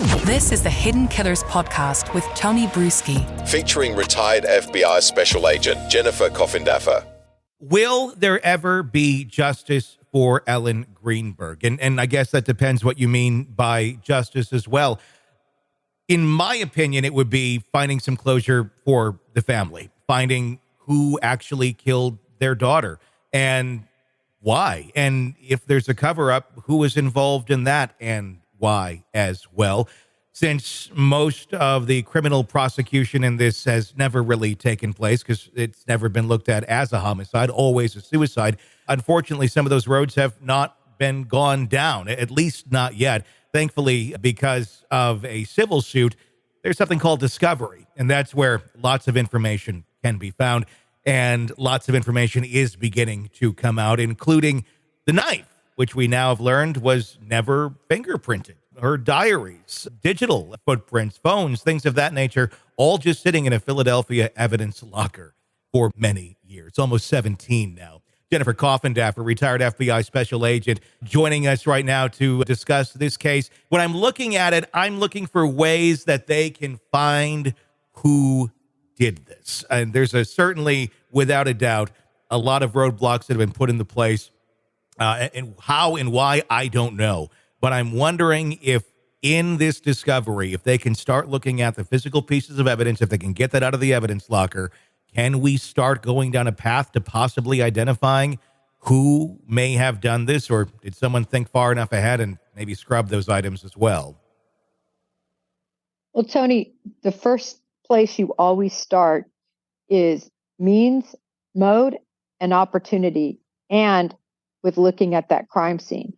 This is the Hidden Killers podcast with Tony Brueski, featuring retired FBI Special Agent Jennifer Coffindaffer. Will there ever be justice for Ellen Greenberg? And I guess that depends what you mean by justice as well. In my opinion, it would be finding some closure for the family, finding who actually killed their daughter and why. And if there's a cover-up, who was involved in that and why as well. Since most of the criminal prosecution in this has never really taken place because it's never been looked at as a homicide, always a suicide. Unfortunately, some of those roads have not been gone down, at least not yet. Thankfully, because of a civil suit, there's something called discovery, and that's where lots of information can be found, and lots of information is beginning to come out, including the knife, which we now have learned was never fingerprinted. Her diaries, digital footprints, phones, things of that nature, all just sitting in a Philadelphia evidence locker for many years, almost 17 now. Jennifer Coffindaffer, retired FBI Special Agent, joining us right now to discuss this case. When I'm looking at it, I'm looking for ways that they can find who did this. And there's certainly, without a doubt, a lot of roadblocks that have been put into place. And how and why, I don't know. But I'm wondering if in this discovery, if they can start looking at the physical pieces of evidence, if they can get that out of the evidence locker, can we start going down a path to possibly identifying who may have done this? Or did someone think far enough ahead and maybe scrub those items as well? Well, Tony, the first place you always start is means, mode, and opportunity, and with looking at that crime scene.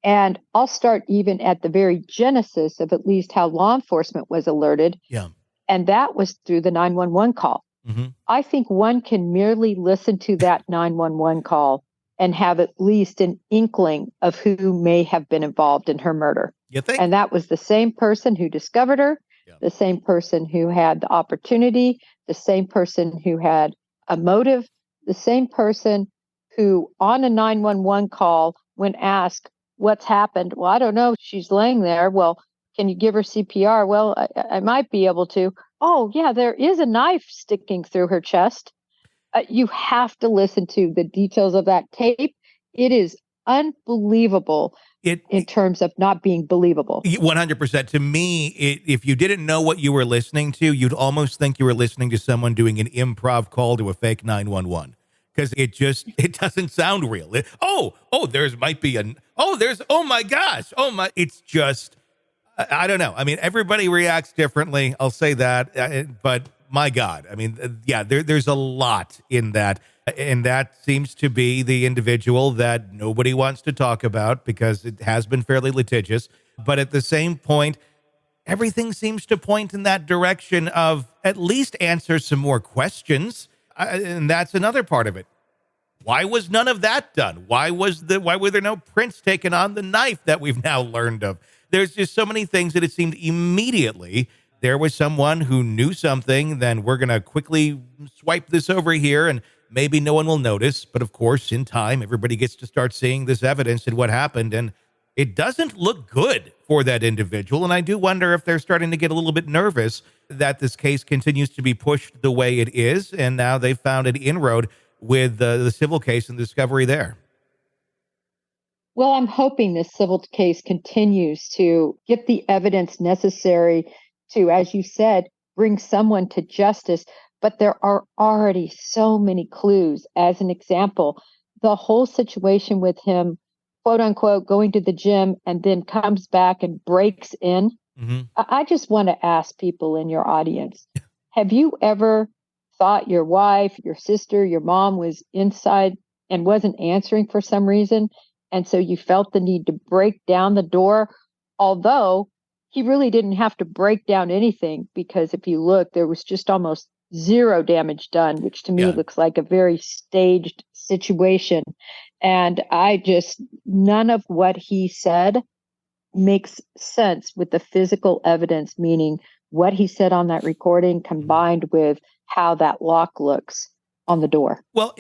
And I'll start even at the very genesis of at least how law enforcement was alerted. Yeah. And that was through the 911 call. Mm-hmm. I think one can merely listen to that 911 call and have at least an inkling of who may have been involved in her murder. You think? And that was the same person who discovered her, the same person who had the opportunity, the same person who had a motive, the same person who on a 911 call, when asked, what's happened? Well, I don't know. She's laying there. Well, can you give her CPR? Well, I might be able to. Oh, yeah, there is a knife sticking through her chest. You have to listen to the details of that tape. It is unbelievable in terms of not being believable. 100%. To me, if you didn't know what you were listening to, you'd almost think you were listening to someone doing an improv call to a fake 911. Because it doesn't sound real. Oh, my gosh. It's just, I don't know. I mean, everybody reacts differently. I'll say that. But my God, I mean, there's a lot in that. And that seems to be the individual that nobody wants to talk about because it has been fairly litigious. But at the same point, everything seems to point in that direction of at least answer some more questions. And that's another part of it. Why was none of that done? Why were there no prints taken on the knife that we've now learned of? There's just so many things that it seemed immediately there was someone who knew something, then we're going to quickly swipe this over here and maybe no one will notice. But of course, in time, everybody gets to start seeing this evidence and what happened. And it doesn't look good for that individual. And I do wonder if they're starting to get a little bit nervous that this case continues to be pushed the way it is. And now they've found an inroad with the civil case and the discovery there. Well, I'm hoping this civil case continues to get the evidence necessary to, as you said, bring someone to justice. But there are already so many clues. As an example, the whole situation with him, quote unquote, going to the gym and then comes back and breaks in. Mm-hmm. I just want to ask people in your audience, have you ever thought your wife, your sister, your mom was inside and wasn't answering for some reason? And so you felt the need to break down the door, although he really didn't have to break down anything, because if you look, there was just almost zero damage done, which to me looks like a very staged situation. And none of what he said makes sense with the physical evidence, meaning what he said on that recording combined with how that lock looks on the door. Well,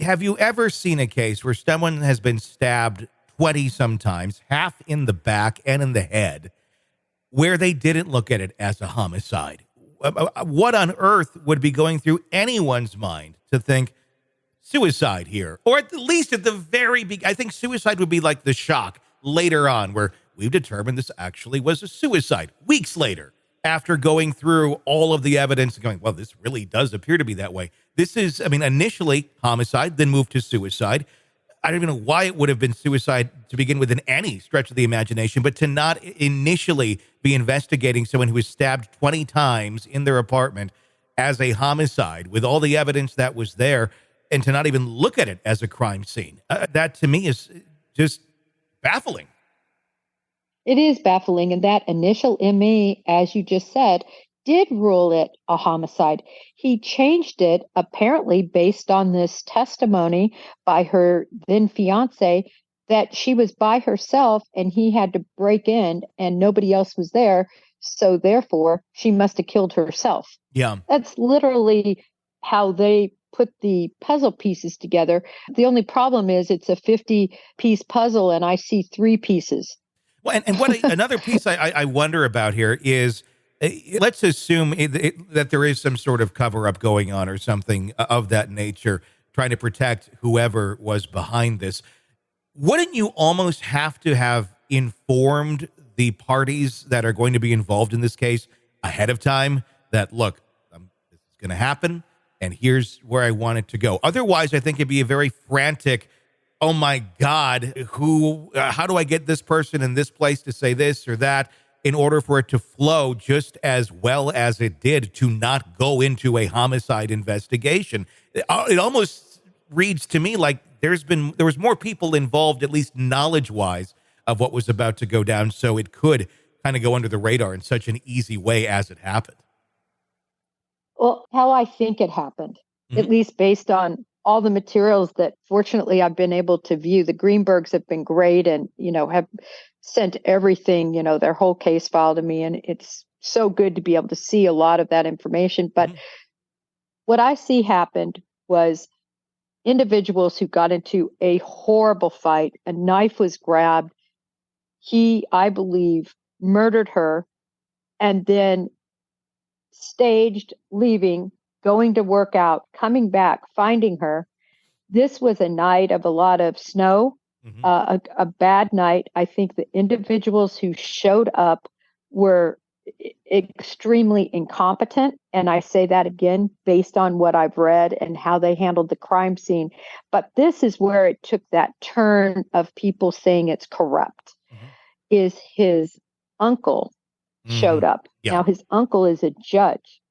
have you ever seen a case where someone has been stabbed 20 sometimes, half in the back and in the head, where they didn't look at it as a homicide. What on earth would be going through anyone's mind to think suicide here? Or at least at the very beginning, I think suicide would be like the shock later on, where we've determined this actually was a suicide. Weeks later, after going through all of the evidence and going, well, this really does appear to be that way. This is, initially homicide, then moved to suicide. I don't even know why it would have been suicide to begin with in any stretch of the imagination, but to not initially be investigating someone who was stabbed 20 times in their apartment as a homicide with all the evidence that was there, and to not even look at it as a crime scene. That to me is just baffling. It is baffling. And that initial ME, as you just said, did rule it a homicide. He changed it apparently based on this testimony by her then fiance that she was by herself and he had to break in and nobody else was there. So therefore, she must have killed herself. Yeah. That's literally how they put the puzzle pieces together. The only problem is it's a 50-piece puzzle and I see 3 pieces. Well, and what another piece I wonder about here is, let's assume that there is some sort of cover-up going on or something of that nature, trying to protect whoever was behind this. Wouldn't you almost have to have informed the parties that are going to be involved in this case ahead of time that, look, this is going to happen, and here's where I want it to go? Otherwise, I think it'd be a very frantic, oh my God, how do I get this person in this place to say this or that in order for it to flow just as well as it did to not go into a homicide investigation? It almost reads to me like there was more people involved, at least knowledge-wise, of what was about to go down, so it could kind of go under the radar in such an easy way as it happened. Well, how I think it happened, at least based on all the materials that fortunately I've been able to view. The Greenbergs have been great and, have sent everything, their whole case file to me. And it's so good to be able to see a lot of that information. But what I see happened was individuals who got into a horrible fight. A knife was grabbed. He, I believe, murdered her and then staged leaving, going to work out, coming back, finding her. This was a night of a lot of snow, a bad night. I think the individuals who showed up were extremely incompetent. And I say that again, based on what I've read and how they handled the crime scene. But this is where it took that turn of people saying it's corrupt, is his uncle showed up. Yeah. Now, his uncle is a judge,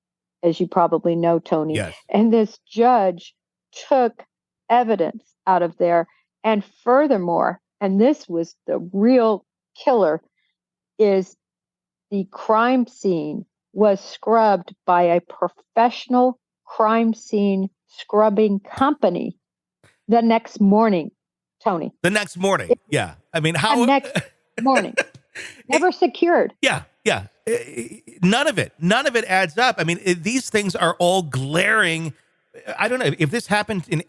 as you probably know, Tony. Yes. And this judge took evidence out of there. And furthermore, and this was the real killer, is the crime scene was scrubbed by a professional crime scene scrubbing company the next morning, Tony. The next morning. Yeah. How? The next morning. Never secured. Yeah. None of it adds up. These things are all glaring. I don't know if this happened in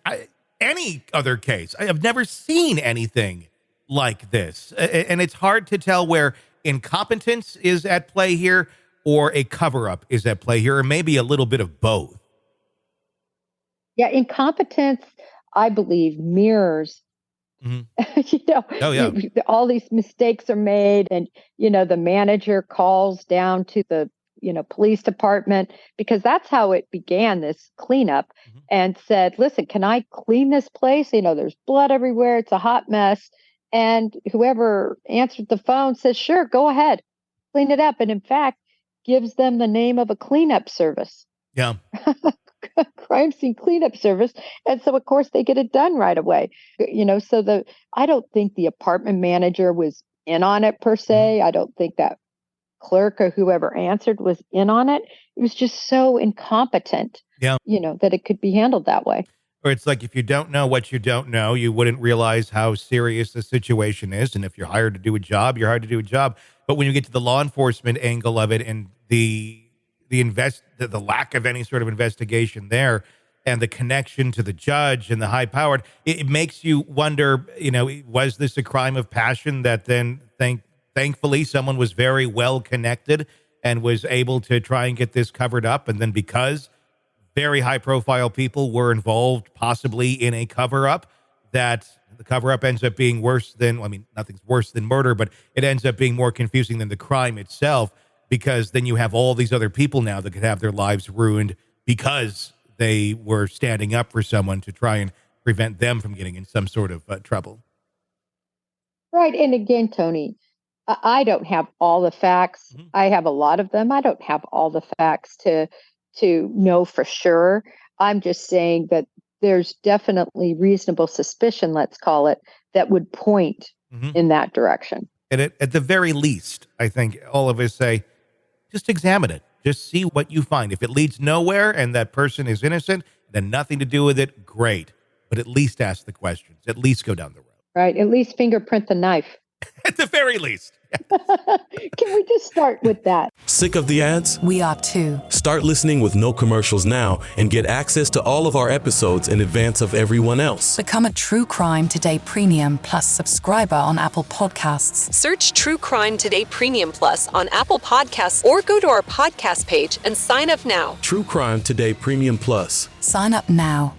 any other case. I have never seen anything like this. And it's hard to tell where incompetence is at play here or a cover-up is at play here, or maybe a little bit of both. Yeah, incompetence, I believe, mirrors all these mistakes are made and, the manager calls down to the, police department, because that's how it began, this cleanup, and said, listen, can I clean this place? There's blood everywhere. It's a hot mess. And whoever answered the phone says, sure, go ahead, clean it up. And in fact, gives them the name of a cleanup service. Yeah. Crime scene cleanup service. And so, of course, they get it done right away. I don't think the apartment manager was in on it per se. I don't think that clerk or whoever answered was in on it. It was just so incompetent, that it could be handled that way. Or it's like, if you don't know what you don't know, you wouldn't realize how serious the situation is. And if you're hired to do a job, you're hired to do a job. But when you get to the law enforcement angle of it and the lack of any sort of investigation there, and the connection to the judge and the high powered, it makes you wonder, was this a crime of passion that then thankfully someone was very well connected and was able to try and get this covered up. And then because very high profile people were involved, possibly in a cover up, that the cover up ends up being worse than, nothing's worse than murder, but it ends up being more confusing than the crime itself, because then you have all these other people now that could have their lives ruined because they were standing up for someone to try and prevent them from getting in some sort of trouble. Right. And again, Tony, I don't have all the facts. Mm-hmm. I have a lot of them. I don't have all the facts to know for sure. I'm just saying that there's definitely reasonable suspicion, let's call it, that would point in that direction. And at the very least, I think all of us say, just examine it. Just see what you find. If it leads nowhere and that person is innocent, then nothing to do with it, great. But at least ask the questions. At least go down the road. Right. At least fingerprint the knife. At the very least. Can we just start with that? Sick of the ads? We are too. Start listening with no commercials now and get access to all of our episodes in advance of everyone else. Become a True Crime Today Premium Plus subscriber on Apple Podcasts. Search True Crime Today Premium Plus on Apple Podcasts or go to our podcast page and sign up now. True Crime Today Premium Plus. Sign up now.